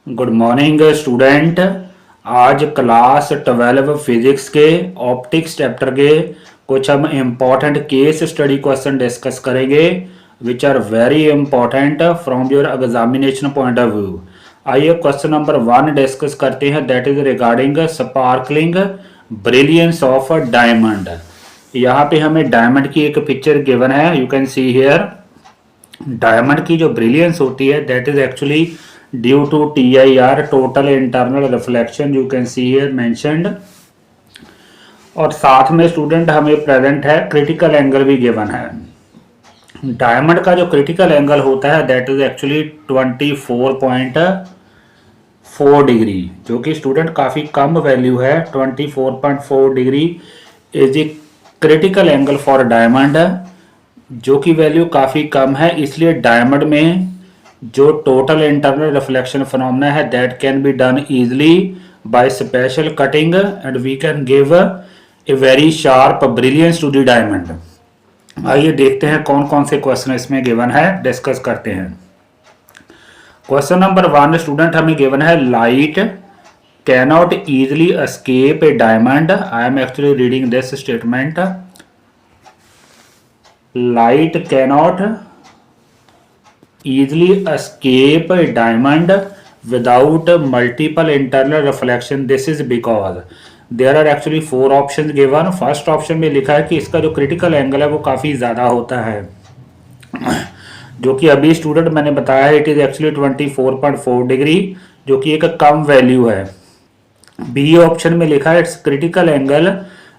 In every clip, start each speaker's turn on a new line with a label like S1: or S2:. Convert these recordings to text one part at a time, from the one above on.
S1: Good morning student. आज class 12 physics के optics chapter के कुछ हम important case study question discuss करेंगे which are very important from your examination point of view. आइए question number 1 discuss करते हैं, that is regarding sparkling brilliance of diamond. यहाँ पे हमें डायमंड की एक पिक्चर गिवन है, you can see here. Diamond की जो ब्रिलियंस होती है that is actually due to TIR, total internal reflection, you can see here mentioned. और साथ में स्टूडेंट हमें प्रेजेंट है क्रिटिकल एंगल भी गिवन है। डायमंड का जो क्रिटिकल एंगल होता है दैट इज एक्चुअली 24.4 डिग्री, जो कि स्टूडेंट काफ़ी कम वैल्यू है। 24.4 degree is a critical angle for diamond, जो कि वैल्यू काफ़ी कम है। इसलिए डायमंड में जो टोटल इंटरनल रिफ्लेक्शन फिनोमेना है that can be done easily by special cutting and we can give a very sharp brilliance to the diamond. आइए देखते हैं कौन कौन से क्वेश्चन इसमें गिवन है, डिस्कस करते हैं। क्वेश्चन नंबर 1 स्टूडेंट हमें गिवन है, light cannot easily escape A diamond. I am actually reading this statement. Light cannot easily escape a diamond without multiple internal reflection. This is because there are actually 4 options given. First option में लिखा है कि इसका जो critical angle है वो काफ़ी ज़्यादा होता है, जो कि अभी स्टूडेंट मैंने बताया है इट इज़ एक्चुअली 24.4 डिग्री, जो कि एक कम वैल्यू है। बी ऑप्शन में लिखा है it's critical angle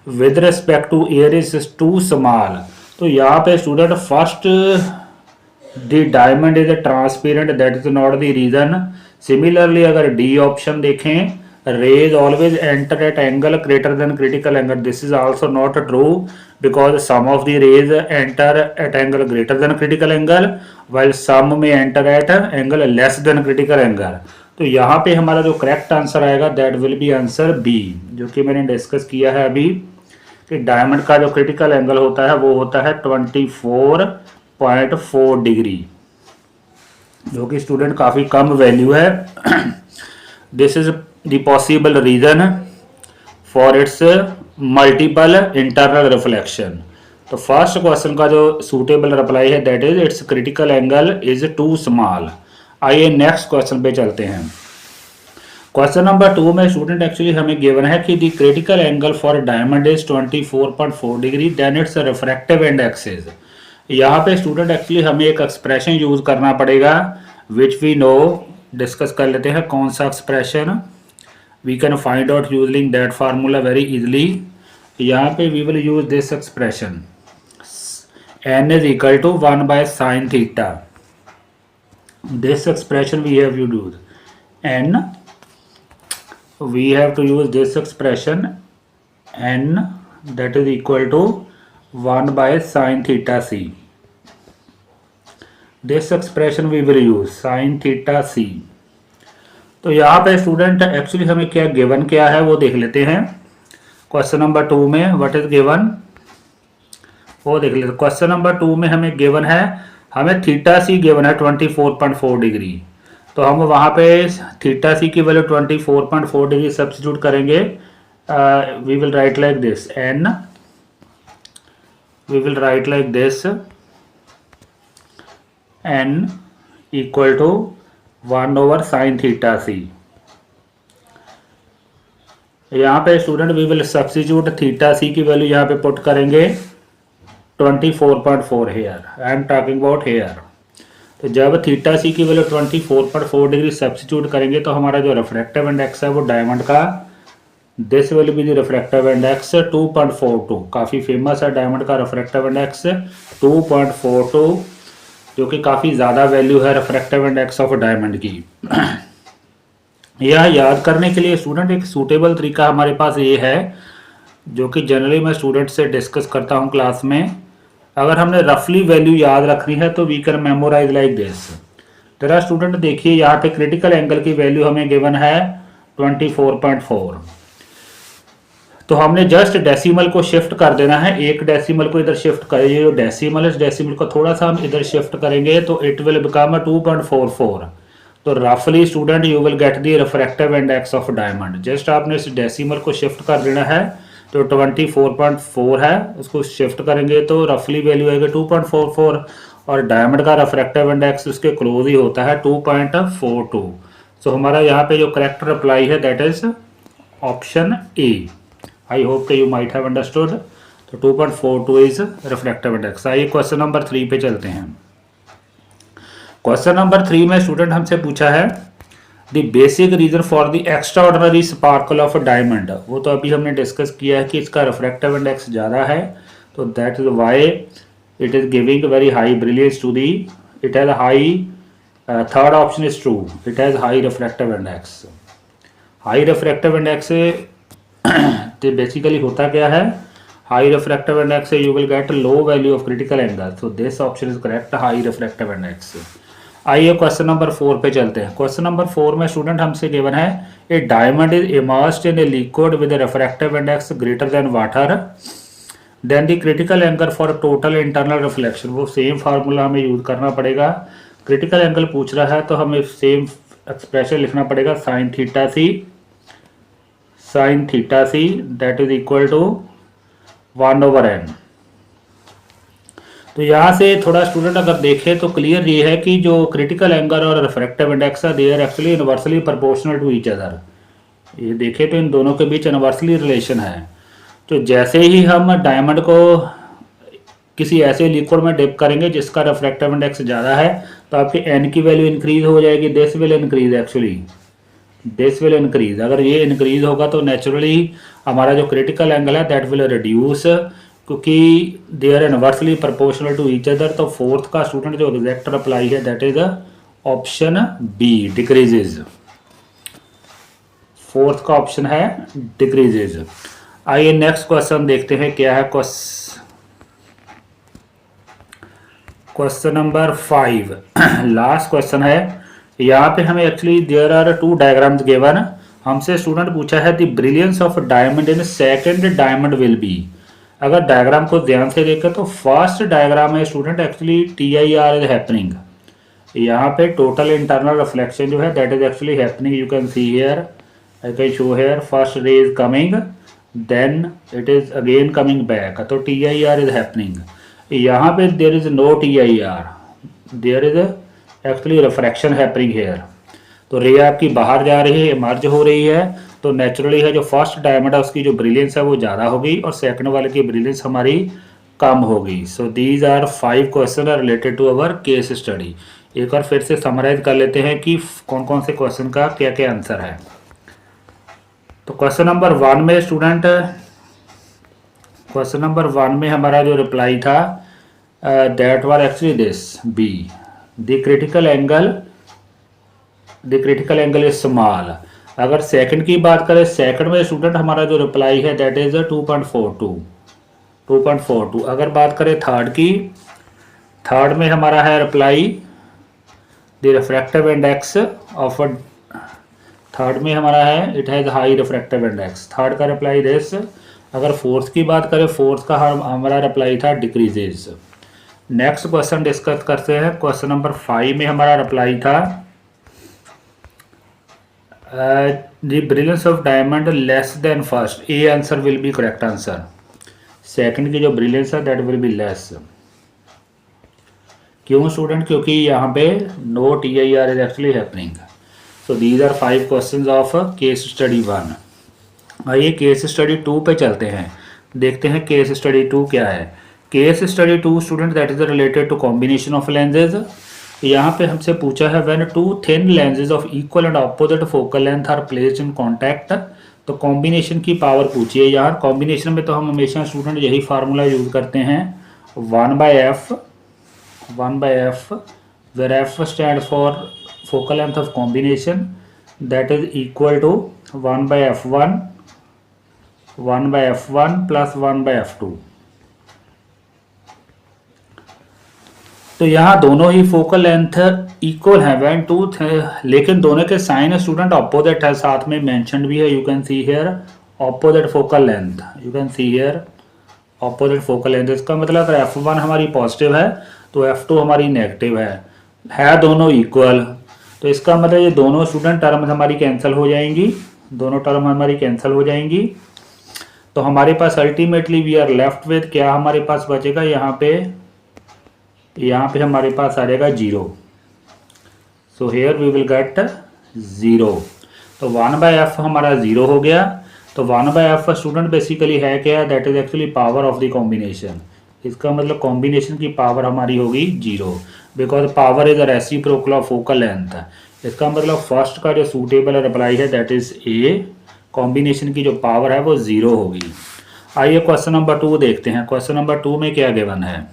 S1: with respect to air is too small. तो यहाँ पे student first The diamond is a transparent, that is not the reason. Similarly अगर D ऑप्शन देखें, rays always enter at angle greater than critical angle. This is also not true because some of the rays enter at angle greater than critical angle while some may enter at angle less than critical angle. तो यहाँ पे हमारा जो correct answer आएगा that will be answer B, जो कि मैंने discuss किया है अभी कि डायमंड का जो क्रिटिकल एंगल होता है वो होता है 24.4 डिग्री, जो कि स्टूडेंट काफ़ी कम वैल्यू है। This is the possible reason for its multiple internal reflection. तो फर्स्ट क्वेश्चन का जो सूटेबल रिप्लाई है that is its critical angle is too small. आइए नेक्स्ट क्वेश्चन पे चलते हैं। क्वेश्चन नंबर 2 में स्टूडेंट एक्चुअली हमें गिवन है कि the critical angle for diamond is 24.4 degree, then its refractive index is. यहाँ पे स्टूडेंट एक्चुअली हमें एक एक्सप्रेशन यूज करना पड़ेगा विच वी नो। डिस्कस कर लेते हैं कौन सा expression. We can find out using that formula very easily. यहाँ पे we will use this expression, n is equal to 1/sin theta. This expression we have use n, we have to use this expression n that is equal to 1/sin theta c. This expression we will use sin theta c. तो यहाँ पे student actually हमें क्या given क्या है वो देख लेते हैं। क्वेश्चन नंबर 2 में व्हाट इज गिवन वो देख लेते हैं। क्वेश्चन नंबर 2 में हमें गिवन है, हमें थीटा सी गिवन है 24.4 डिग्री। तो हम वहाँ पे थीटा सी की वैल्यू 24.4 डिग्री सब्स्टिट्यूट करेंगे। We will write like this n, we will write like this n equal to 1/sin theta C. यहाँ पे student we will substitute theta C की वैल्यू यहाँ पे पुट करेंगे 24.4 here, I am talking about here. तो जब theta C की value 24.4 degree substitute करेंगे तो हमारा जो रिफ्रैक्टिव इंडेक्स है वो डायमंड का, this will be the refractive index 2.42। काफ़ी फेमस है डायमंड का रिफ्रैक्टिव इंडेक्स 2.42, जो कि काफ़ी ज़्यादा वैल्यू है रिफ्रैक्टिव इंडेक्स ऑफ डायमंड की। यह याद करने के लिए स्टूडेंट एक सूटेबल तरीका हमारे पास ये है, जो कि जनरली मैं स्टूडेंट से डिस्कस करता हूँ क्लास में। अगर हमने रफली वैल्यू याद रखनी है तो we can memorise like this. तेरा स्टूडेंट देखिए यहाँ पे क्रिटिकल एंगल की वैल्यू हमें गिवन है 24.4। तो हमने जस्ट डेसिमल को शिफ्ट कर देना है, एक डेसिमल को इधर शिफ्ट करेंगे, जो डेसिमल है इस डेसिमल को थोड़ा सा हम इधर शिफ्ट करेंगे तो इट विल बिकम 2.44। तो रफली student you will get the refractive index of diamond. Just आपने इस डेसिमल को शिफ्ट कर देना है, तो 24.4 है, उसको शिफ्ट करेंगे तो रफली वैल्यू आएगी 2.44, और डायमंड का रिफ्रैक्टिव इंडेक्स उसके क्लोज ही होता है 2.42। सो हमारा यहाँ पे जो करेक्ट रिप्लाई है that is option A. I hope कि यू माइट हैव अंडरस्टूड। तो 2.42 इज रिफ्रैक्टिव इंडेक्स। आइए क्वेश्चन नंबर 3 पे चलते हैं। क्वेश्चन नंबर 3 में स्टूडेंट हमसे पूछा है the basic reason for the extraordinary sparkle of diamond. वो तो अभी हमने डिस्कस किया है कि इसका रिफ्रैक्टिव इंडेक्स ज़्यादा है, तो that is why it is giving very high brilliance to the, it has high, third option is true, it has high refractive index. High refractive index से तो बेसिकली होता क्या है, हाई रिफ्रैक्टिव इंडेक्स से you will get low value of critical angle, so this option is correct, high refractive index. आइए question number 4 पे चलते हैं। क्वेश्चन नंबर 4 में स्टूडेंट हमसे गिवन है a diamond is immersed in a liquid with refractive index greater than water, then the critical angle for total internal reflection. वो same formula हमें use करना पड़ेगा। क्रिटिकल एंगल पूछ रहा है तो हमें सेम एक्सप्रेशन लिखना पड़ेगा sine theta C that is equal to 1/n। तो यहाँ से थोड़ा स्टूडेंट अगर देखें तो क्लियर ये है कि जो क्रिटिकल एंगल और रिफ्रैक्टिव इंडेक्स है they are actually inversely proportional to each other. ये देखें तो इन दोनों के बीच इनवर्सली रिलेशन है। तो जैसे ही हम डायमंड को किसी ऐसे लिक्विड में डिप करेंगे जिसका रिफ्रैक्टिव इंडेक्स ज़्यादा है, तो आपकी एन की वैल्यू इंक्रीज हो जाएगी, this will increase, actually this will increase. अगर ये इंक्रीज होगा तो नेचुरली हमारा जो क्रिटिकल एंगल है दैट विल रिड्यूस, क्योंकि they are inversely proportional to each other. तो फोर्थ का स्टूडेंट जो एग्जैक्ट रिप्लाई है that is option B, decreases. Fourth का ऑप्शन है डिक्रीजेज। आइए नेक्स्ट क्वेश्चन देखते हैं क्या है। क्वेश्चन नंबर 5 लास्ट क्वेश्चन है। यहाँ पे हमें actually there are 2 diagrams given. हमसे स्टूडेंट पूछा है the brilliance of diamond in second diamond will be. अगर डायग्राम को ध्यान से देखें तो फर्स्ट डायग्राम है student actually TIR is happening. यहाँ पे टोटल इंटरनल रिफ्लेक्शन जो है that is actually happening, you can see here, I can show here, first ray is coming then it is again coming back, तो TIR is happening. यहाँ पे there is no TIR, there is actually refraction happening here. तो ray आपकी बाहर जा रही है, emerge हो रही है, तो नेचुरली है जो फर्स्ट डायमंड है उसकी जो ब्रिलियंस है वो ज़्यादा होगी और सेकंड वाले की ब्रिलियंस हमारी कम होगी। So these are 5 question are related to our case study. एक बार फिर से समराइज कर लेते हैं कि कौन कौन से क्वेश्चन का क्या क्या आंसर है। तो क्वेश्चन नंबर 1 में स्टूडेंट, क्वेश्चन नंबर 1 में हमारा जो रिप्लाई था that was actually this B, the critical angle is small. अगर सेकंड की बात करें, सेकंड में स्टूडेंट हमारा जो रिप्लाई है दैट इज 2.42। अगर बात करें थर्ड की, थर्ड में हमारा है reply the refractive index of, third में हमारा है it has high refractive index, third का रिप्लाई दिस। अगर फोर्थ की बात करें, फोर्थ का हमारा रिप्लाई था डिक्रीजेज। नेक्स्ट क्वेश्चन डिस्कस करते हैं। क्वेश्चन नंबर 5 में हमारा रिप्लाई था the brilliance of diamond less than first, A answer will be correct answer. Second की जो ब्रिलियंस है दैट विल बी लेस। क्यों स्टूडेंट? क्योंकि यहाँ पे no TIR is actually happening. So these are 5 questions of case study 1। आइए case study 2 पे चलते हैं, देखते हैं केस स्टडी 2 क्या है। Case study 2 student that is related to combination of lenses. यहाँ पे हमसे पूछा है when 2 thin lenses of equal and opposite focal length are placed in contact, तो कॉम्बिनेशन की पावर पूछिए। यार कॉम्बिनेशन में तो हम हमेशा स्टूडेंट यही फार्मूला यूज करते हैं 1/f, where f stand for focal length of combination that is equal to 1/f1 plus 1/f2। तो यहाँ दोनों ही फोकल लेंथ इक्वल है व्हेन 2, लेकिन दोनों के साइन स्टूडेंट ऑपोजिट है, साथ में मेंशन भी है, you can see here opposite focal length, you can see here opposite focal length. इसका मतलब अगर f1 हमारी पॉजिटिव है तो f2 हमारी नेगेटिव है दोनों इक्वल। तो इसका मतलब ये दोनों स्टूडेंट टर्म हमारी कैंसिल हो जाएंगी, दोनों टर्म हमारी कैंसिल हो जाएंगी। तो हमारे पास ultimately we are left with, क्या हमारे पास बचेगा यहाँ पे हमारे पास आ जाएगा 0। So here we will get 0। तो 1/f हमारा 0 हो गया। तो 1/f स्टूडेंट बेसिकली है क्या, that is actually power of the combination. इसका मतलब कॉम्बिनेशन की पावर हमारी होगी 0, because power is a reciprocal of focal length. इसका मतलब फर्स्ट का जो सूटेबल रिप्लाई है दैट इज ए, कॉम्बिनेशन की जो पावर है वो 0 होगी। आइए क्वेश्चन नंबर 2 देखते हैं। क्वेश्चन नंबर 2 में क्या गिवन है।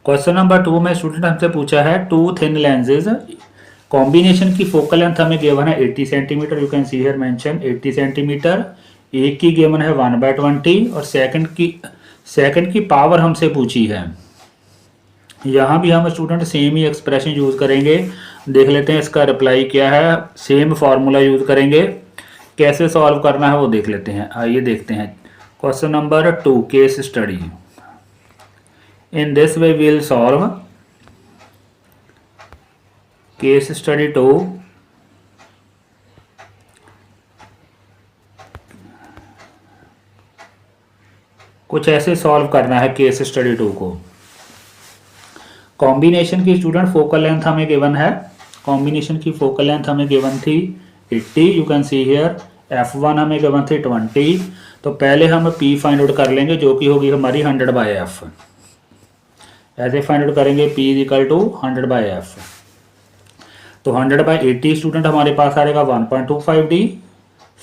S1: क्वेश्चन नंबर 2 में स्टूडेंट हमसे पूछा है 2 थिन लेंसेज, कॉम्बिनेशन की फोकल लेंथ हमें गिवन है 80 centimetre, you can see here mention 80 centimetre. एक की गिवन है 1/20 और सेकंड की पावर हमसे पूछी है। यहाँ भी हम स्टूडेंट सेम ही एक्सप्रेशन यूज़ करेंगे। देख लेते हैं इसका रिप्लाई क्या है। सेम फार्मूला यूज़ करेंगे, कैसे सॉल्व करना है वो देख लेते हैं। आइए देखते हैं question number 2 case study. In this way we will solve case study 2। कुछ ऐसे सॉल्व करना है केस स्टडी 2 को। कॉम्बिनेशन की स्टूडेंट फोकल लेंथ हमें गिवन है, कॉम्बिनेशन की फोकल लेंथ हमें गिवन थी 80, you can see here. f1 हमें गिवन थी 20। तो पहले हम p फाइंड आउट कर लेंगे जो कि होगी हमारी 100/f। ऐसे फाइंड आउट करेंगे p इक्वल टू 100/f। तो 100/80 स्टूडेंट हमारे पास आ जाएगा 1.25d।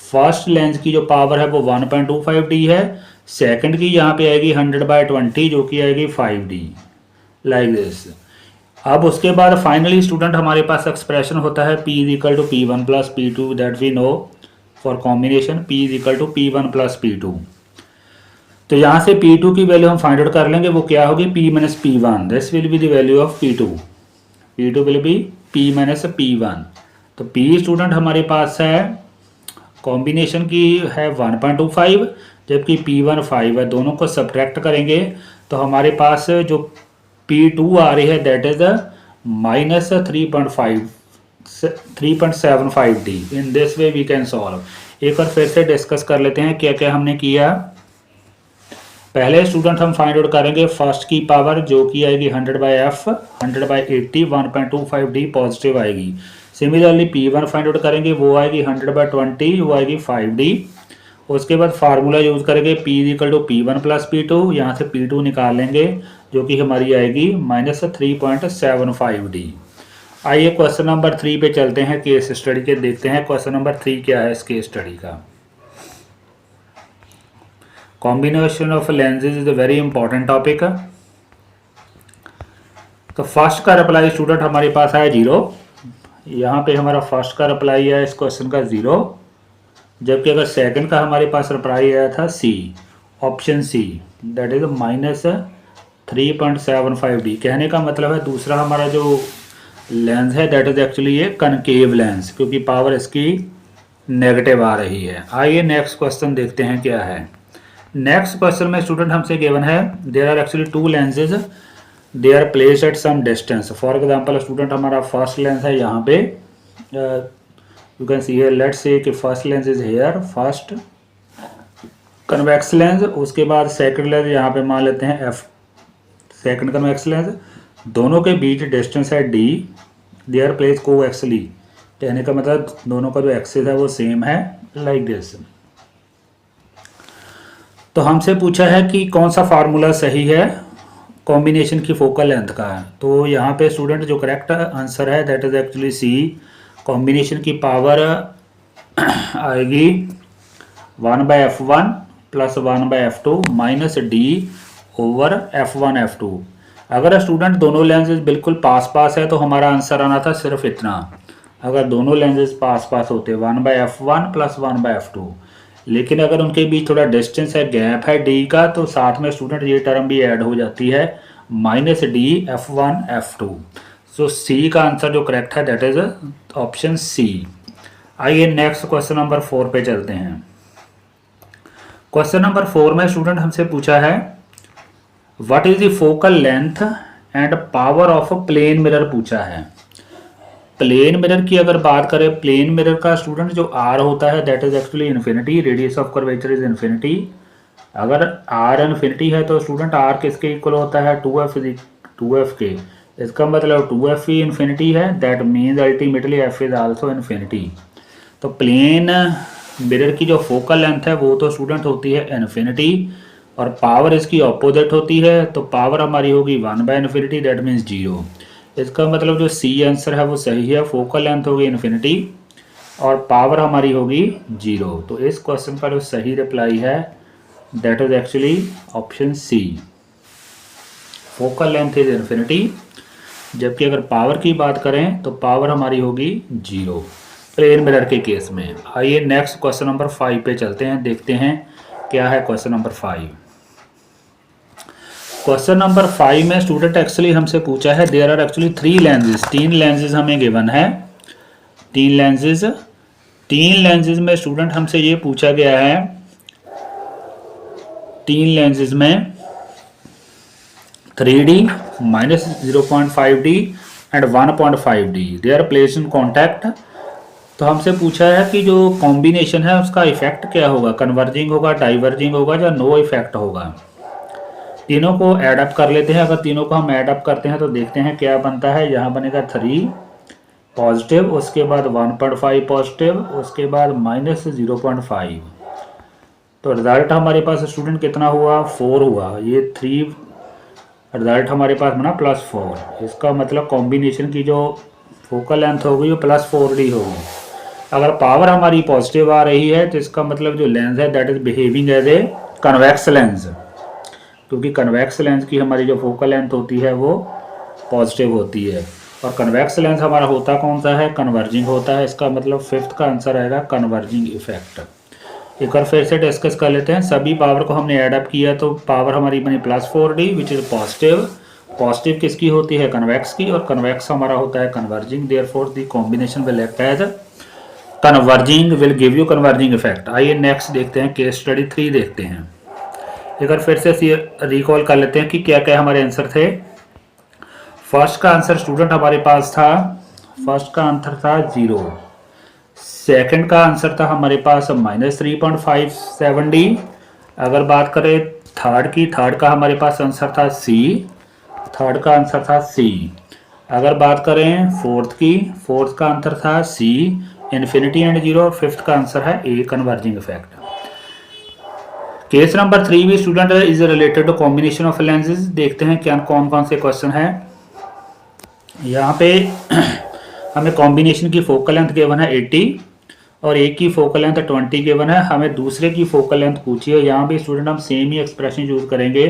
S1: फर्स्ट लेंस की जो पावर है वो 1.25d है। सेकंड की यहाँ पे आएगी 100/20 जो कि आएगी 5d, लाइक दिस। अब उसके बाद फाइनली स्टूडेंट हमारे पास एक्सप्रेशन होता है p equal to p1 plus p2, that we know for combination p equal to p1 plus p2। तो यहाँ से p2 की वैल्यू हम फाइंड आउट कर लेंगे, वो क्या होगी p minus p1, this will be the value of p2 will be p minus p1। तो p स्टूडेंट हमारे पास है कॉम्बिनेशन की है 1.25 जबकि p1 5 है, दोनों को सब्ट्रैक्ट करेंगे तो हमारे पास जो p2 आ रही है that is minus 3.75d। In this way we can solve. एक बार फिर से डिस्कस कर लेते हैं क्या क्या हमने किया। पहले स्टूडेंट हम फाइंड आउट करेंगे फर्स्ट की पावर जो कि आएगी 100/f, 100/80, 1.25d पॉजिटिव आएगी। सिमिलरली p1 फाइंड आउट करेंगे, वो आएगी 100/20, वो आएगी 5d। उसके बाद फार्मूला यूज करेंगे p equal to p1 plus p2, यहाँ से p2 निकाल लेंगे जो कि हमारी आएगी माइनस 3.75d। आइए क्वेश्चन नंबर 3 पे चलते हैं केस स्टडी के, देखते हैं क्वेश्चन नंबर 3 क्या है इस केस स्टडी का। Combination of lenses is a very important topic. तो फर्स्ट का रिप्लाई स्टूडेंट हमारे पास आया 0। यहाँ पे हमारा फर्स्ट का रिप्लाई है इस क्वेश्चन का 0, जबकि अगर सेकंड का हमारे पास रिप्लाई आया था C, option C, that is minus 3.75d। कहने का मतलब है दूसरा हमारा जो लेंस है दैट इज एक्चुअली ये कनकेव लेंस, क्योंकि पावर इसकी नेगेटिव आ रही है। आइए नेक्स्ट क्वेश्चन देखते हैं क्या है। नेक्स्ट क्वेश्चन में स्टूडेंट हमसे गिवन है there are actually 2 lenses, they are placed at some distance. For example student हमारा फर्स्ट लेंस है यहाँ पे, you can see here, let's say कि first lens is here, first convex lens. उसके बाद सेकंड लेंस यहाँ पे मान लेते हैं एफ, सेकंड कन्वेक्स लेंस। दोनों के बीच डिस्टेंस है d, दे आर प्लेस कोएक्सियली, कहने का मतलब दोनों का जो एक्सिस है वो सेम है, लाइक दिस। तो हमसे पूछा है कि कौन सा फार्मूला सही है कॉम्बिनेशन की फोकल लेंथ का है। तो यहाँ पे स्टूडेंट जो करेक्ट आंसर है that is actually see, combination की पावर आएगी 1/f1 plus 1/f2 minus d over f1 f2। अगर स्टूडेंट दोनों लेंसेज बिल्कुल पास पास है तो हमारा आंसर आना था सिर्फ इतना। अगर दोनों लेंसेज पास पास होते 1/f1 प्लस 1/f2, लेकिन अगर उनके बीच थोड़ा डिस्टेंस है, गैप है d का, तो साथ में स्टूडेंट ये टर्म भी ऐड हो जाती है माइनस d f1 f2। सो सी का आंसर जो करेक्ट है दैट इज ऑप्शन सी। आइए नेक्स्ट क्वेश्चन नंबर 4 पे चलते हैं। क्वेश्चन नंबर 4 में स्टूडेंट हमसे पूछा है what is the focal length and power of a plane mirror पूछा है। प्लेन मिरर की अगर बात करें, प्लेन मिरर का स्टूडेंट जो आर होता है that is actually infinity, radius of curvature is infinity. अगर आर इन्फिनिटी है तो स्टूडेंट आर किसके इक्वल होता है, 2f के। इसका मतलब 2f ही इन्फिनिटी है, that means ultimately f is also infinity. तो प्लेन मिरर की जो फोकल लेंथ है वो तो स्टूडेंट होती है इन्फिनिटी, और पावर इसकी ऑपोजिट होती है, तो पावर हमारी होगी 1/इन्फिनिटी, दैट मीन्स 0। इसका मतलब जो सी आंसर है वो सही है, फोकल लेंथ होगी इन्फिनिटी और पावर हमारी होगी 0। तो इस क्वेश्चन का जो सही रिप्लाई है that is actually option C, focal length is infinity. जबकि अगर पावर की बात करें तो पावर हमारी होगी 0 प्लेन मिरर के केस में। आइए नेक्स्ट क्वेश्चन नंबर 5 पे चलते हैं, देखते हैं क्या है क्वेश्चन नंबर 5। क्वेश्चन नंबर 5 में स्टूडेंट एक्चुअली हमसे पूछा है there are actually 3 lenses, 3 lenses हमें गिवन है, 3 लेंसेज में स्टूडेंट हमसे ये पूछा गया है, 3 लेंसेज में 3D -0.5D and 1.5D they are placed in contact. तो हमसे पूछा है कि जो कॉम्बिनेशन है उसका इफेक्ट क्या होगा, कन्वर्जिंग होगा, डाइवर्जिंग होगा या नो इफेक्ट होगा। तीनों को ऐड अप कर लेते हैं। अगर तीनों को हम ऐड अप करते हैं तो देखते हैं क्या बनता है। यहाँ बनेगा 3 पॉजिटिव, उसके बाद 1.5 पॉजिटिव, उसके बाद -0.5। तो रिजल्ट हमारे पास स्टूडेंट कितना हुआ, 4 हुआ। ये 3 रिजल्ट हमारे पास बना +4। इसका मतलब कॉम्बिनेशन की जो फोकल लेंथ होगी वो +4D होगी। अगर पावर हमारी पॉजिटिव आ रही है तो इसका मतलब जो लेंस है that is behaving as a convex lens, क्योंकि कन्वेक्स लेंस की हमारी जो फोकल लेंथ होती है वो पॉजिटिव होती है, और कन्वेक्स लेंस हमारा होता कौन सा है, कन्वर्जिंग होता है। इसका मतलब 5th का आंसर आएगा कन्वर्जिंग इफेक्ट। एक बार फिर से डिस्कस कर लेते हैं। सभी पावर को हमने ऐड अप किया तो पावर हमारी बनी +4D which is positive. Positive किसकी होती है, कन्वेक्स की, और कन्वेक्स हमारा होता है converging, therefore the combination will act as converging, will give you converging effect. आइए नेक्स्ट देखते हैं, केस स्टडी 3 देखते हैं। एक बार फिर से रिकॉल कर लेते हैं कि क्या क्या हमारे आंसर थे। फर्स्ट का आंसर स्टूडेंट हमारे पास था, फर्स्ट का आंसर था 0। सेकंड का आंसर था हमारे पास -3.57D। अगर बात करें थर्ड की, थर्ड का हमारे पास आंसर था C, थर्ड का आंसर था C। अगर बात करें फोर्थ की, फोर्थ का आंसर था C इन्फिनिटी एंड 0, और फिफ्थ का आंसर है A converging effect. Case number 3 भी student is related to combination of lenses. देखते हैं क्या कौन कौन से क्वेश्चन है। यहाँ पे हमें कॉम्बिनेशन की फोकल लेंथ गिवन है 80 और एक की फोकल लेंथ 20 गिवन है। हमें दूसरे की फोकल लेंथ पूछी है। यहाँ भी स्टूडेंट हम सेम ही एक्सप्रेशन यूज करेंगे।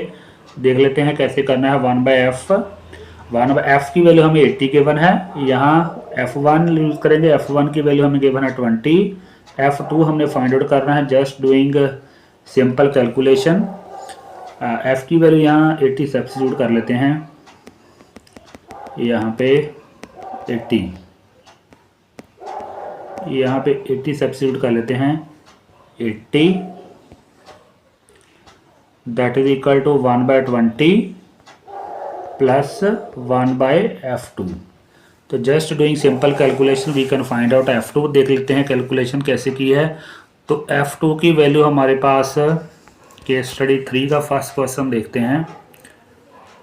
S1: देख लेते हैं कैसे करना है। 1/f की वैल्यू हमें 80 गिवन है। यहाँ f1 यूज करेंगे, f1 की वैल्यू हमें गिवन है 20, f2 हमने फाइंड आउट करना है just doing simple calculation. f की वैल्यू यहाँ 80 सब्स्टिट्यूट कर लेते हैं, यहाँ पे 80, यहाँ पे 80 सब्स्टिट्यूट कर लेते हैं। 80 that is equal to 1/20 plus 1/f2। तो just doing simple calculation we can find out f2। देख लेते हैं कैलकुलेशन कैसे की है। तो f2 की वैल्यू हमारे पास, केस स्टडी 3 का फर्स्ट क्वेश्चन देखते हैं।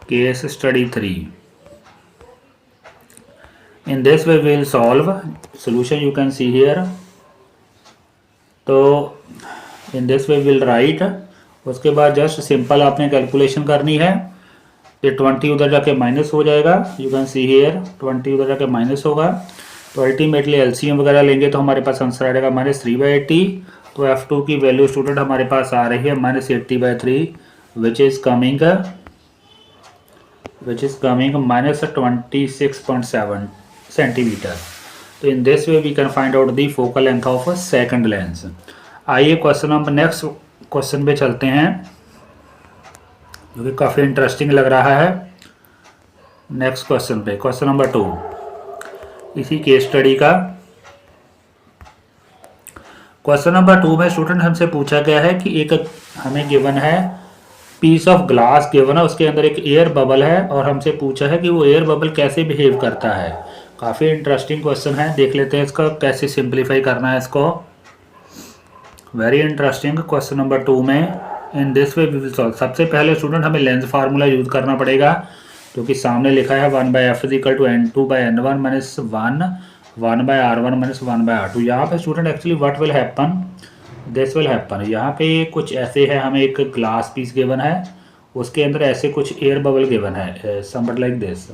S1: Case study 3, in this way will solve solution, you can see here. तो in this way will write, उसके बाद जस्ट सिंपल आपने कैलकुलेशन करनी है। ये 20 उधर जाके माइनस हो जाएगा, यू कैन सी हियर 20 उधर जाके माइनस होगा। तो अल्टीमेटली एलसीएम वगैरह लेंगे तो हमारे पास आंसर आएगा -3/80। तो f2 की वैल्यू स्टूडेंट हमारे पास आ रही है -80/3 विच इज कमिंग -26.7 सेंटीमीटर। तो in this way we can find out the focal length of second lens. आइए क्वेश्चन नंबर नेक्स्ट क्वेश्चन पे चलते हैं, जो कि काफ़ी इंटरेस्टिंग लग रहा है। नेक्स्ट क्वेश्चन पे, क्वेश्चन नंबर 2 इसी केस स्टडी का। क्वेश्चन नंबर 2 में स्टूडेंट हमसे पूछा गया है कि एक हमें गिवन है पीस ऑफ ग्लास गिवन है, उसके अंदर एक एयर बबल है और हमसे पूछा है कि वो एयर बबल कैसे बिहेव करता है। काफ़ी इंटरेस्टिंग क्वेश्चन है, देख लेते हैं इसका कैसे सिंप्लीफाई करना है इसको। वेरी इंटरेस्टिंग क्वेश्चन नंबर 2 में in this way we will solve. सबसे पहले स्टूडेंट हमें लेंस फार्मूला यूज करना पड़ेगा, क्योंकि सामने लिखा है 1/f is equal to n2/n1 minus 1/r1 minus 1/r2। यहाँ पे student actually what will happen, this will happen. यहाँ पे कुछ ऐसे है, हमें एक ग्लास पीस गिवन है, उसके अंदर ऐसे कुछ एयर बबल गिवन है, समवट लाइक दिस।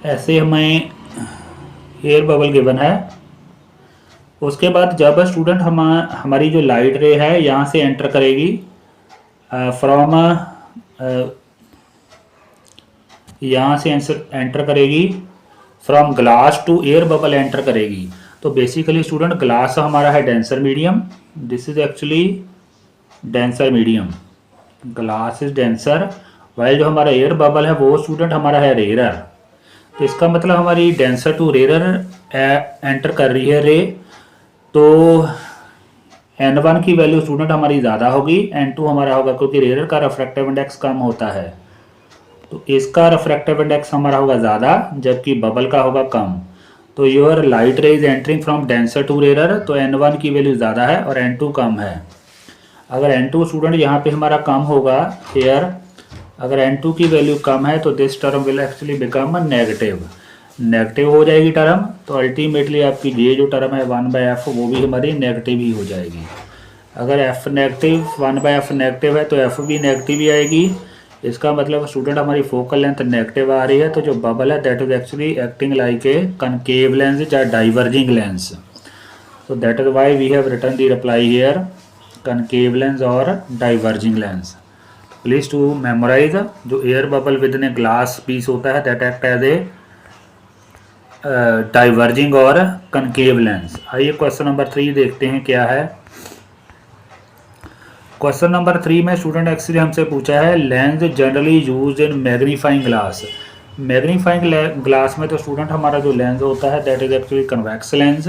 S1: ऐसे हमें एयर बबल गिवन है। उसके बाद जब स्टूडेंट हमारी जो लाइट रे है यहाँ से एंटर करेगी फ्रॉम यहाँ से एंटर करेगी from glass to air bubble enter करेगी। तो बेसिकली स्टूडेंट ग्लास हमारा है denser medium, this is actually denser medium, glass is denser, while जो हमारा एयर बबल है वो स्टूडेंट हमारा है रेयर। तो इसका मतलब हमारी डेंसर टू रेयर एंटर कर रही है रे, तो n1 की वैल्यू स्टूडेंट हमारी ज़्यादा होगी, n2 हमारा होगा, क्योंकि रेयर का रिफ्रैक्टिव इंडेक्स कम होता है, तो इसका रिफ्रैक्टिव इंडेक्स हमारा होगा ज़्यादा, जबकि बबल का होगा कम। तो your light ray is entering from denser to rare, तो n1 की वैल्यू ज़्यादा है और n2 कम है। अगर n2 स्टूडेंट यहाँ पे हमारा कम होगा हेयर, अगर n2 की वैल्यू कम है तो this term will actually become negative, negative हो जाएगी टर्म। तो अल्टीमेटली आपकी ये जो टर्म है 1/f वो भी हमारी नेगेटिव ही हो जाएगी। अगर f नेगेटिव 1/f नेगेटिव है तो f भी नेगेटिव ही आएगी। इसका मतलब स्टूडेंट हमारी फोकल लेंथ नेगेटिव आ रही है, तो जो बबल है that is actually acting like a concave lens या diverging lens. So that is why we have written the reply here, concave lens or diverging lens. Please to memorize, जो air bubble within a glass piece होता है that act as a diverging और concave lens। आइए question number 3 देखते हैं क्या है। Question number 3 में स्टूडेंट एक्चुअली हमसे पूछा है lens generally use in magnifying glass. Magnifying glass में तो स्टूडेंट हमारा जो लेंस होता है that is actually convex lens,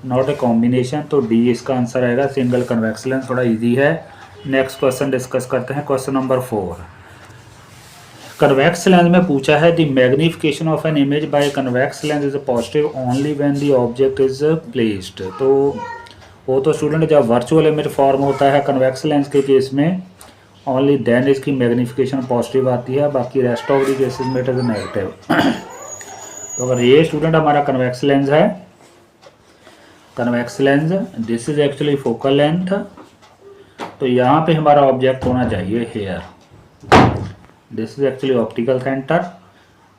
S1: not a combination. तो डी इसका आंसर आएगा, सिंगल कन्वेक्स लेंस, थोड़ा इजी है। नेक्स्ट क्वेश्चन डिस्कस करते हैं, क्वेश्चन नंबर 4। कन्वेक्स लेंस में पूछा है the magnification of an image by convex lens is positive only when the object is placed. तो वो तो स्टूडेंट जब वर्चुअल इमेज फॉर्म होता है कन्वेक्स लेंस के केस में, ओनली देन इसकी मैग्निफिकेशन पॉजिटिव आती है, बाकी रेस्ट ऑफ द केसेस में इट इज नेगेटिव। तो अगर ये स्टूडेंट हमारा कन्वेक्स लेंस है, convex lens, this is actually focal length, तो यहाँ पे हमारा ऑब्जेक्ट होना चाहिए here, this is actually optical centre,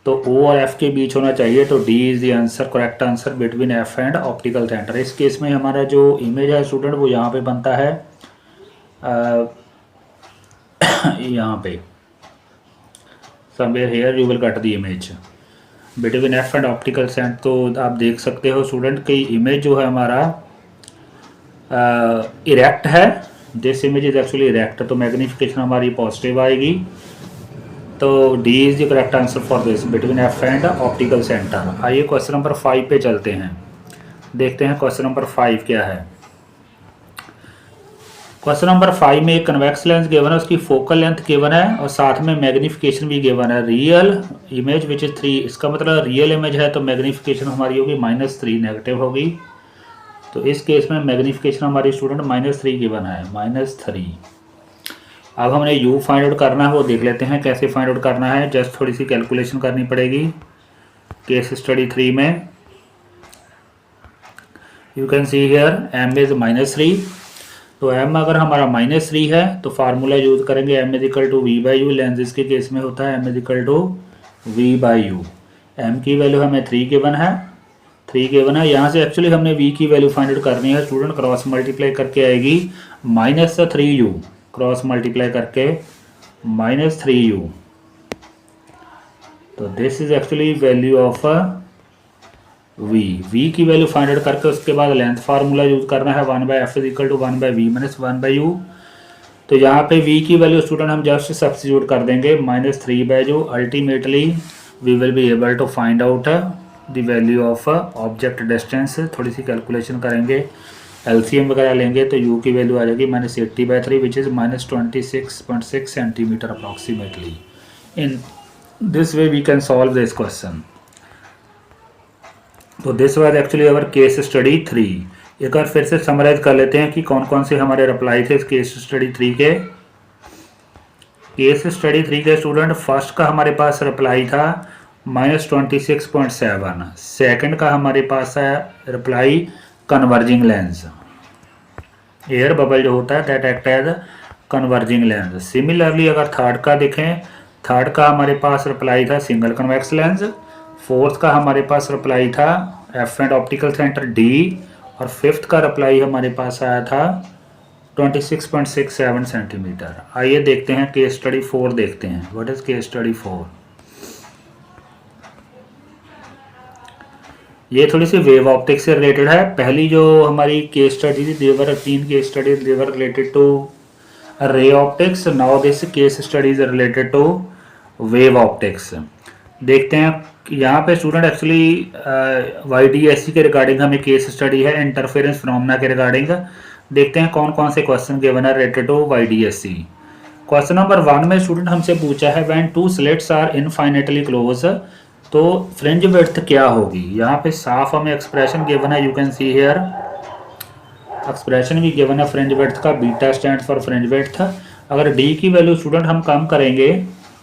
S1: तो O और F के बीच होना चाहिए। तो D is the answer, correct answer between F and optical centre. इस केस में हमारा जो इमेज है स्टूडेंट वो यहाँ पे बनता है, यहाँ पे somewhere here you will cut the image between F and optical centre. तो आप देख सकते हो स्टूडेंट की इमेज जो है हमारा इरेक्ट है, this image is actually erect, तो मैग्निफिकेशन हमारी पॉजिटिव आएगी। तो D is the correct answer for this between F and optical centre. आइए क्वेश्चन नंबर 5 पे चलते हैं, देखते हैं क्वेश्चन नंबर 5 क्या है। क्वेश्चन नंबर 5 में एक कन्वेक्स लेंस गिवन है, उसकी फोकल लेंथ गिवन है और साथ में मैग्निफिकेशन भी गिवन है। रियल इमेज विच इज 3, इसका मतलब रियल इमेज है तो मैग्निफिकेशन हमारी होगी -3, नेगेटिव होगी। तो इस केस में मैग्निफिकेशन हमारी स्टूडेंट -3 गिवन है, -3। अब हमने U फाइंड आउट करना है, वो देख लेते हैं कैसे फाइंड आउट करना है। जस्ट थोड़ी सी कैलकुलेशन करनी पड़ेगी। केस स्टडी 3 में you can see here M is -3, तो M अगर हमारा -3 है तो फार्मूला यूज करेंगे M is equal to V/U। Lenses के केस में होता है M is equal to V/U। M की वैल्यू हमें 3 गिवन है, 3 गिवन है। यहाँ से एक्चुअली हमने V की वैल्यू फाइंड आउट करनी है स्टूडेंट, क्रॉस मल्टीप्लाई करके आएगी -3U, क्रॉस मल्टीप्लाई करके -3U। तो this is actually value of V की वैल्यू फाइंड आउट करके उसके बाद लेंथ फार्मूला यूज करना है 1/f is equal to 1/v minus 1/u। तो यहाँ पे V की वैल्यू स्टूडेंट हम जस्ट सब्स्टिट्यूट कर देंगे -3/u। Ultimately we will be able to find out the value of object distance. थोड़ी सी कैलकुलेशन करेंगे, LCM वगैरह लेंगे तो U की वैल्यू आ जाएगी -80/3 which is -26.6 centimetre approximately. In this way we can solve this question. तो this was actually our case study 3। एक बार फिर से समराइज कर लेते हैं कि कौन कौन से हमारे रिप्लाई थे इस केस स्टडी 3 के। केस स्टडी 3 के स्टूडेंट फर्स्ट का हमारे पास रिप्लाई था -26.7। सेकंड का हमारे पास है reply converging lens, air bubble जो होता है that act as converging lens. Similarly अगर थर्ड का देखें, थर्ड का हमारे पास रिप्लाई था सिंगल कन्वेक्स लेंस। फोर्थ का हमारे पास रिप्लाई था F and optical centre D. और फिफ्थ का रिप्लाई हमारे पास आया था 26.67 सेंटीमीटर। आइए देखते हैं केस स्टडी 4 देखते हैं। What is case study 4? ये थोड़ी सी वेव ऑप्टिक्स से रिलेटेड है। पहली जो हमारी केस स्टडी थी, they were 3 case study they were related to ray optics. Now this case study is related to wave optics. देखते हैं यहाँ पे स्टूडेंट एक्चुअली YDSC के रिगार्डिंग हमें केस स्टडी है, इंटरफेरेंस फिनोमेना के रिगार्डिंग। देखते हैं कौन कौन से क्वेश्चन गिवन है related to YDSC। Question number 1 में स्टूडेंट हमसे पूछा है when two slits are infinitely close, तो फ्रिंज विड्थ क्या होगी। यहाँ पे साफ हमें एक्सप्रेशन गिवन है, you can see here expression भी गिवन है फ्रिंज विड्थ का। Beta stand for fringe width. अगर डी की वैल्यू स्टूडेंट हम कम करेंगे,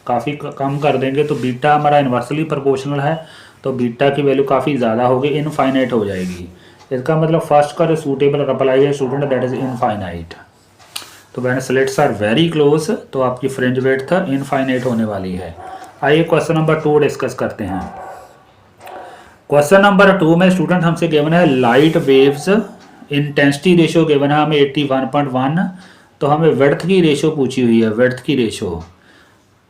S1: काफ़ी कम कर देंगे, तो बीटा हमारा इन्वर्सली प्रोपोर्शनल है, तो बीटा की वैल्यू काफ़ी ज़्यादा होगी, इनफाइनाइट हो जाएगी। इसका मतलब फर्स्ट का जो सूटेबल रिप्लाई है स्टूडेंट दैट इज इनफाइनाइट। तो when slits are very close तो आपकी फ्रिंज विड्थ इनफाइनाइट होने वाली है। आइए क्वेश्चन नंबर 2 डिस्कस करते हैं। क्वेश्चन नंबर 2 में स्टूडेंट हमसे गिवन है light waves intensity ratio given है हमें 81.1। तो हमें विड्थ की रेशियो पूछी हुई है, विड्थ की रेशियो।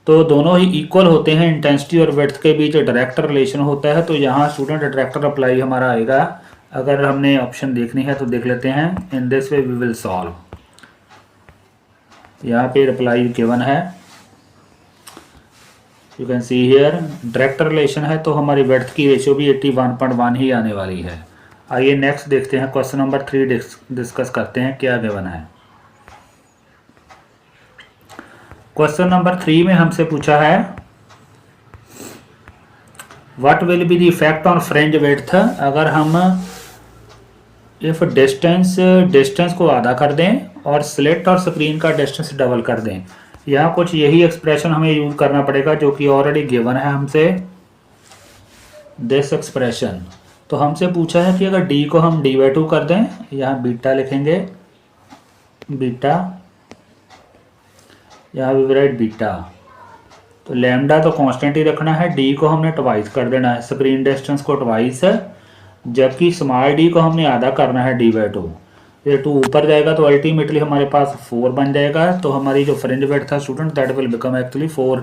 S1: तो दोनों ही इक्वल होते हैं, इंटेंसिटी और विड्थ के बीच डायरेक्ट रिलेशन होता है। तो यहाँ स्टूडेंट डायरेक्ट अप्लाई हमारा आएगा। अगर हमने ऑप्शन देखनी है तो देख लेते हैं। In this way we will solve. यहाँ पे रिप्लाई गिवन है, you can see here direct relation है, तो हमारी विड्थ की रेशियो भी 81.1 ही आने वाली है। आइए नेक्स्ट देखते हैं, क्वेश्चन नंबर 3 डिस्कस करते हैं क्या गिवन है। क्वेश्चन नंबर 3 में हमसे पूछा है what will be the effect on fringe width अगर हम इफ डिस्टेंस को आधा कर दें और स्लिट और स्क्रीन का डिस्टेंस डबल कर दें। यहाँ कुछ यही एक्सप्रेशन हमें यूज करना पड़ेगा जो कि ऑलरेडी गिवन है हमसे, दिस एक्सप्रेशन। तो हमसे पूछा है कि अगर d को हम d/2 कर दें, यहाँ बीटा लिखेंगे, बीटा, यहाँ भी राइट बीटा। तो लैम्डा तो कांस्टेंट ही रखना है, डी को हमने ट्वाइस कर देना है, स्क्रीन डिस्टेंस को ट्वाइस, जबकि स्मॉल डी को हमने आधा करना है d/2। ये 2 ऊपर जाएगा तो अल्टीमेटली हमारे पास 4 बन जाएगा। तो हमारी जो फ्रिंज विड्थ था student that will become actually 4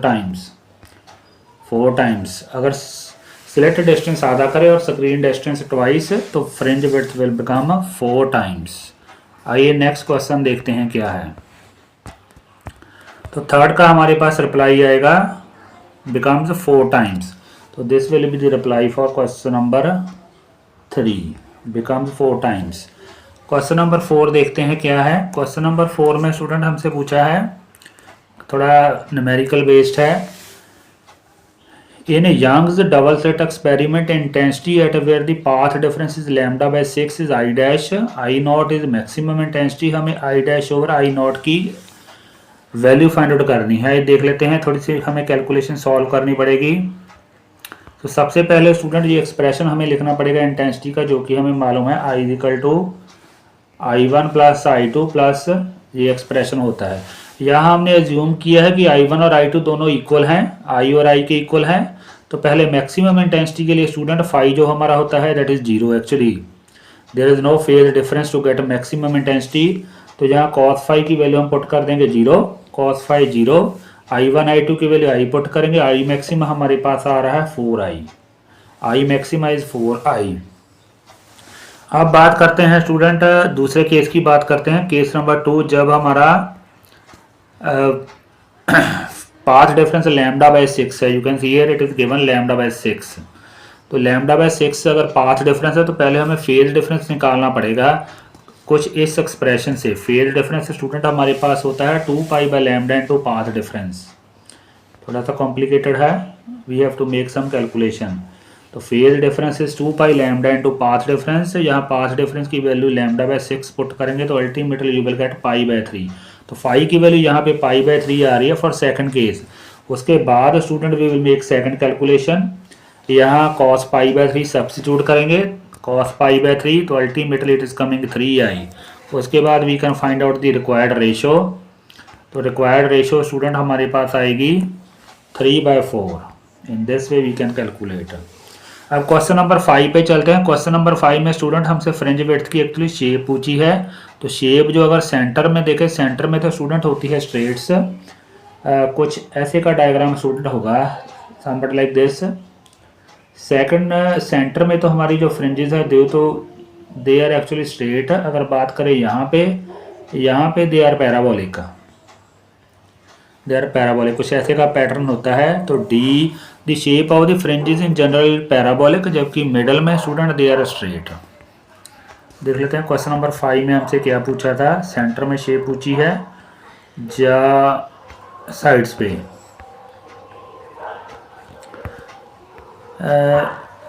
S1: times. अगर स्लिट डिस्टेंस आधा करे और स्क्रीन डिस्टेंस ट्वाइस तो fringe width will become 4 times. आइए नेक्स्ट क्वेश्चन देखते हैं क्या है। तो थर्ड का हमारे पास रिप्लाई आएगा बिकम्स 4 टाइम्स। तो this will be the reply for question number 3, becomes 4 times. Question number 4 देखते हैं क्या है। क्वेश्चन नंबर 4 में स्टूडेंट हमसे पूछा है, थोड़ा न्यूमेरिकल बेस्ड है। In Young's double slit experiment intensity at where the path difference is λ/6 is I0 is maximum intensity. हमें I'/I0 की वैल्यू फाइंड आउट करनी है। देख लेते हैं, थोड़ी सी हमें कैलकुलेशन सॉल्व करनी पड़ेगी। तो सबसे पहले स्टूडेंट ये एक्सप्रेशन हमें लिखना पड़ेगा इंटेंसिटी का, जो कि हमें मालूम है I=I1 + I2 प्लस ये एक्सप्रेशन होता है। यहाँ हमने एज्यूम किया है कि I1 और I2 दोनों इक्वल हैं, I और I के इक्वल हैं। तो पहले मैक्सिमम इंटेंसिटी के लिए स्टूडेंट फाई जो हमारा होता है that is 0। Actually there is no phase difference to get maximum intensity. तो यहाँ cos फाई की वैल्यू हम पुट कर देंगे 0, cos फाई 0, I1 I2 की वैल्यू I पुट करेंगे, I मैक्सिमम हमारे पास आ रहा है 4I, I maxima is 4I। अब बात करते हैं स्टूडेंट दूसरे केस की बात करते हैं, केस नंबर 2, जब हमारा पाथ डिफरेंस λ/6 है। You can see here it is given λ/6। तो λ/6 अगर पाथ डिफरेंस है तो पहले हमें फेज डिफरेंस निकालना पड़ेगा कुछ इस एक्सप्रेशन से। फेज डिफरेंस स्टूडेंट हमारे पास होता है 2π/λ इनटू पाथ डिफरेंस। थोड़ा सा कॉम्प्लिकेटेड है, we have to make some calculation. तो phase difference is 2 pi lambda into path difference. यहाँ पाथ डिफरेंस की वैल्यू λ/6 पुट करेंगे तो अल्टीमेटली यू विल गेट π/3। तो फाई की वैल्यू यहाँ पे π/3 आ रही है फॉर सेकंड केस। उसके बाद student we will make second calculation. यहाँ cos π/3 सब्सटीट्यूट करेंगे, cos π/3 तो ultimately it is coming 3i। उसके बाद we can find out the required ratio. तो रिक्वायर्ड रेशो स्टूडेंट हमारे पास आएगी 3/4। In this way we can calculate. अब क्वेश्चन नंबर 5 पे चलते हैं। क्वेश्चन नंबर 5 में स्टूडेंट हमसे फ्रिंज विड्थ की एक्चुअली शेप पूछी है। तो शेप जो अगर सेंटर में देखें, सेंटर में तो स्टूडेंट होती है स्ट्रेट्स। कुछ ऐसे का डायग्राम स्टूडेंट होगा somewhat like this. Second centre में तो हमारी जो फ्रिंजेस है दे आर एक्चुअली स्ट्रेट। अगर बात करें यहाँ पे दे आर पैराबोलिक। कुछ ऐसे का पैटर्न होता है। तो D the shape of the fringes in general parabolic, जबकि मिडल में स्टूडेंट दे आर स्ट्रेट। देख लेते हैं क्वेश्चन नंबर 5 में हमसे क्या पूछा था। सेंटर में शेप पूछी है या साइड्स पे।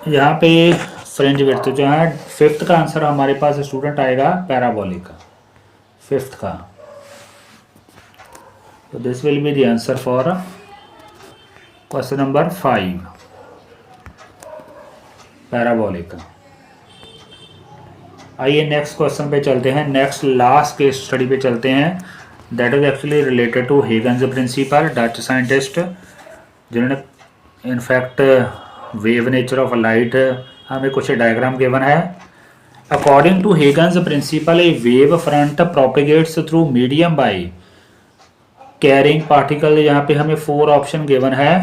S1: यहाँ पे फ्रिंज विड्थ जो है, फिफ्थ का आंसर हमारे पास स्टूडेंट आएगा पैराबोलिक, फिफ्थ का। तो this will be the answer for question number 5, parabolic. आइए नेक्स्ट क्वेश्चन पे चलते हैं। नेक्स्ट लास्ट केस स्टडी पे चलते हैं। That is actually related to Huygens principle, Dutch scientist, जिन्होंने in fact wave nature of light हमें कुछ डायग्राम गिवन है। According to Huygens principle a wave front propagates through medium by carrying particle. यहाँ पे हमें 4 ऑप्शन गिवन है।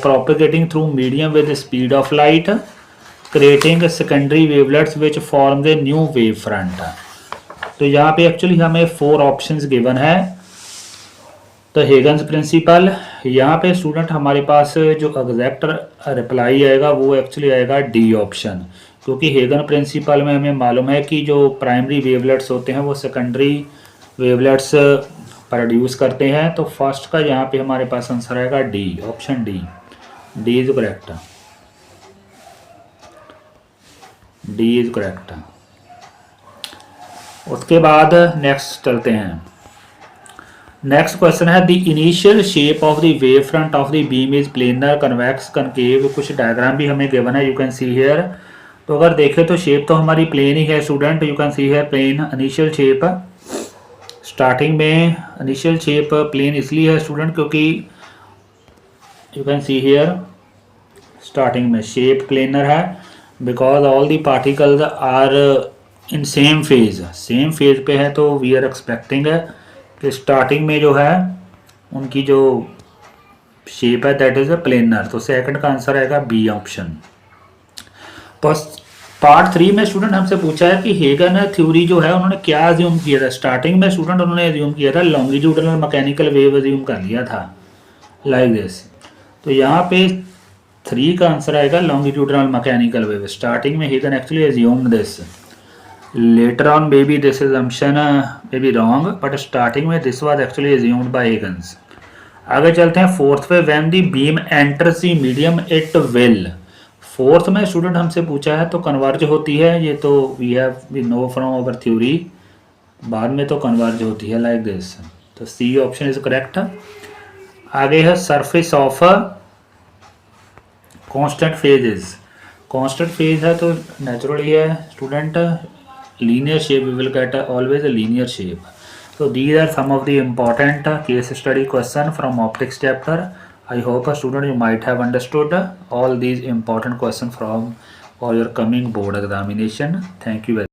S1: Propagating through medium with speed of light, creating secondary wavelets which form the new wave front. तो यहाँ पे actually हमें 4 options given है। तो हेगन्स प्रिंसिपल, यहाँ पे स्टूडेंट हमारे पास जो एग्जैक्ट रिप्लाई आएगा वो एक्चुअली आएगा डी ऑप्शन, क्योंकि हेगन प्रिंसिपल में हमें मालूम है कि जो प्राइमरी वेवलेट्स होते हैं वो सेकेंडरी वेवलेट्स प्रोड्यूस करते हैं। तो फर्स्ट का यहाँ पे हमारे पास आंसर आएगा D, option D. D is correct, D is correct. उसके बाद नेक्स्ट चलते हैं। नेक्स्ट क्वेश्चन है the initial shape of the wave front of the beam is planar, convex, concave. कुछ डायग्राम भी हमें गिवन है, यू कैन सी हियर। तो अगर देखें तो शेप तो हमारी प्लेन ही है student, you can see here plane. Initial shape starting में इनिशियल शेप प्लेन इसलिए है स्टूडेंट क्योंकि you can see here starting में शेप प्लेनर है, because all the particles are in same phase पे है। तो वी आर एक्सपेक्टिंग कि स्टार्टिंग में जो है उनकी जो शेप है दैट इज अ प्लेनर। तो सेकंड का आंसर आएगा बी ऑप्शन। पार्ट 3 में स्टूडेंट हमसे पूछा है कि हेगन थ्योरी जो है उन्होंने क्या अज्यूम किया था। स्टार्टिंग में स्टूडेंट उन्होंने अज्यूम किया था लॉन्गिट्यूडनल मैकेनिकल वेव अज्यूम कर लिया था लाइक दिस। तो यहाँ पे 3 का आंसर आएगा लॉन्गिट्यूडनल मैकेनिकल वेव। स्टार्टिंग में Hagin actually assumed this, later on maybe this assumption may be wrong, but starting में this was actually assumed by Huygens। आगे चलते हैं फोर्थ पे। when the beam enters the medium it will। Fourth में student हमसे पूछा है तो कन्वर्ज होती है, ये तो we know from our theory, बाद में तो कन्वर्ज होती है like this। तो सी ऑप्शन इज करेक्ट। आगे है surface of constant phases. Constant phase है तो नेचुरली है student linear shape, we will get always a linear shape. So these are some of the important case study question from optics chapter. I hope a student you might have understood all these important questions from for your coming board examination. Thank you very much.